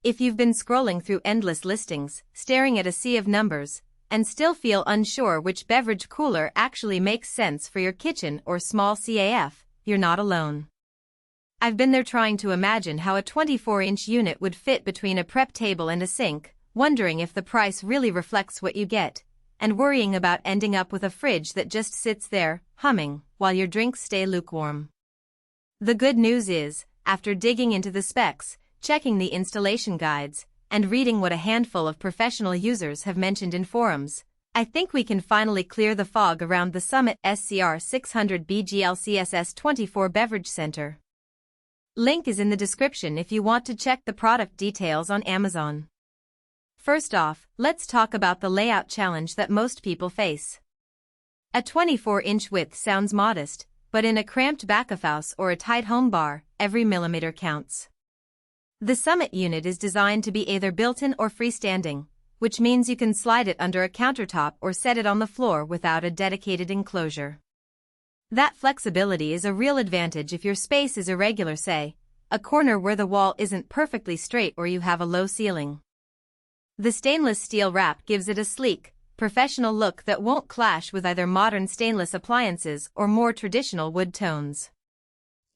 If you've been scrolling through endless listings, staring at a sea of numbers, and still feel unsure which beverage cooler actually makes sense for your kitchen or small CAF, you're not alone. I've been there trying to imagine how a 24-inch unit would fit between a prep table and a sink, wondering if the price really reflects what you get, and worrying about ending up with a fridge that just sits there, humming, while your drinks stay lukewarm. The good news is, after digging into the specs, checking the installation guides, and reading what a handful of professional users have mentioned in forums, I think we can finally clear the fog around the Summit SCR600BGLCSS 24 Beverage Center. Link is in the description if you want to check the product details on Amazon. First off, let's talk about the layout challenge that most people face. A 24-inch width sounds modest, but in a cramped backofhouse or a tight home bar, every millimeter counts. The Summit unit is designed to be either built-in or freestanding, which means you can slide it under a countertop or set it on the floor without a dedicated enclosure. That flexibility is a real advantage if your space is irregular, say, a corner where the wall isn't perfectly straight or you have a low ceiling. The stainless steel wrap gives it a sleek, professional look that won't clash with either modern stainless appliances or more traditional wood tones.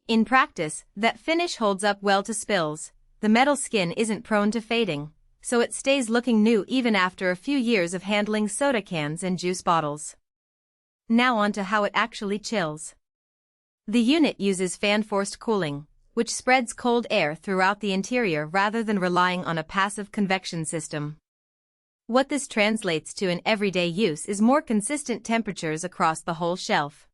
In practice, that finish holds up well to spills. The metal skin isn't prone to fading, so it stays looking new even after a few years of handling soda cans and juice bottles. Now on to how it actually chills. The unit uses fan-forced cooling, which spreads cold air throughout the interior rather than relying on a passive convection system. What this translates to in everyday use is more consistent temperatures across the whole shelf.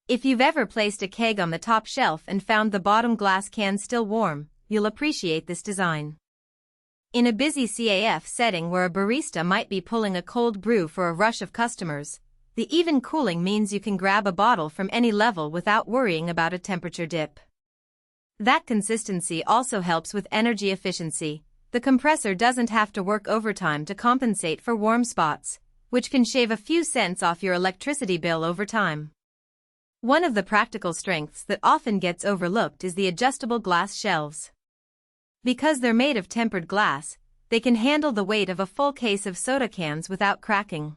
If you've ever placed a keg on the top shelf and found the bottom glass can still warm, you'll appreciate this design. In a busy CAF setting where a barista might be pulling a cold brew for a rush of customers, the even cooling means you can grab a bottle from any level without worrying about a temperature dip. That consistency also helps with energy efficiency. The compressor doesn't have to work overtime to compensate for warm spots, which can shave a few cents off your electricity bill over time. One of the practical strengths that often gets overlooked is the adjustable glass shelves. Because they're made of tempered glass, they can handle the weight of a full case of soda cans without cracking.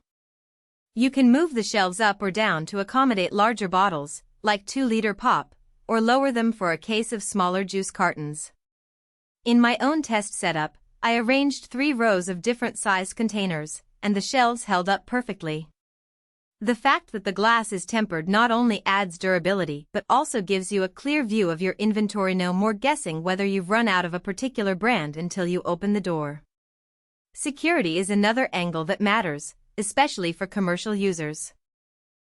You can move the shelves up or down to accommodate larger bottles, like 2-liter pop, or lower them for a case of smaller juice cartons. In my own test setup, I arranged 3 rows of different sized containers, and the shelves held up perfectly. The fact that the glass is tempered not only adds durability but also gives you a clear view of your inventory, no more guessing whether you've run out of a particular brand until you open the door. Security is another angle that matters, especially for commercial users.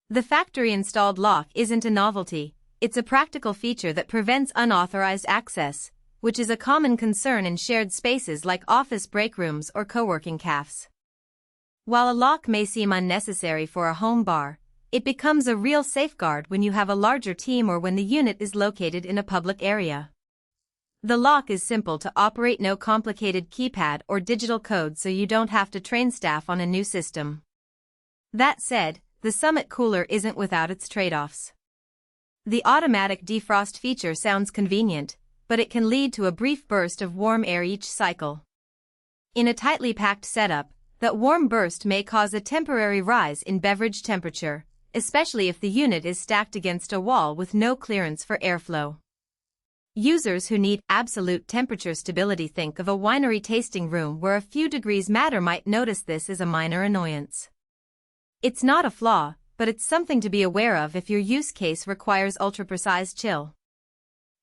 The factory-installed lock isn't a novelty, it's a practical feature that prevents unauthorized access, which is a common concern in shared spaces like office break rooms or co-working cafes. While a lock may seem unnecessary for a home bar, it becomes a real safeguard when you have a larger team or when the unit is located in a public area. The lock is simple to operate, no complicated keypad or digital code, so you don't have to train staff on a new system. That said, the Summit cooler isn't without its trade-offs. The automatic defrost feature sounds convenient, but it can lead to a brief burst of warm air each cycle. In a tightly packed setup, that warm burst may cause a temporary rise in beverage temperature, especially if the unit is stacked against a wall with no clearance for airflow. Users who need absolute temperature stability, think of a winery tasting room where a few degrees matter, might notice this as a minor annoyance. It's not a flaw, but it's something to be aware of if your use case requires ultra-precise chill.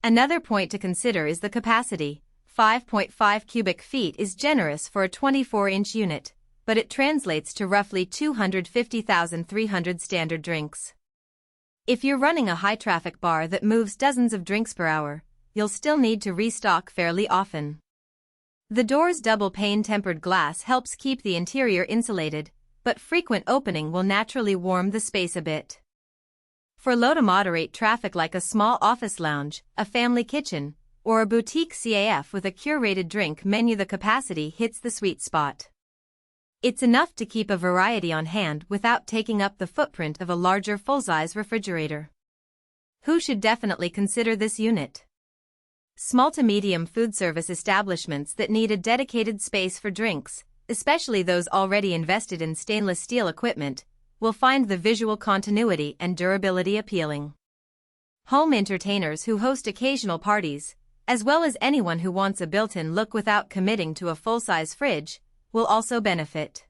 Another point to consider is the capacity. 5.5 cubic feet is generous for a 24-inch unit, but it translates to roughly 250,300 standard drinks. If you're running a high-traffic bar that moves dozens of drinks per hour, you'll still need to restock fairly often. The door's double pane tempered glass helps keep the interior insulated, but frequent opening will naturally warm the space a bit. For low to moderate traffic like a small office lounge, a family kitchen, or a boutique CAF with a curated drink menu, the capacity hits the sweet spot. It's enough to keep a variety on hand without taking up the footprint of a larger full-size refrigerator. Who should definitely consider this unit? Small to medium food service establishments that need a dedicated space for drinks, especially those already invested in stainless steel equipment, will find the visual continuity and durability appealing. Home entertainers who host occasional parties, as well as anyone who wants a built-in look without committing to a full-size fridge, will also benefit.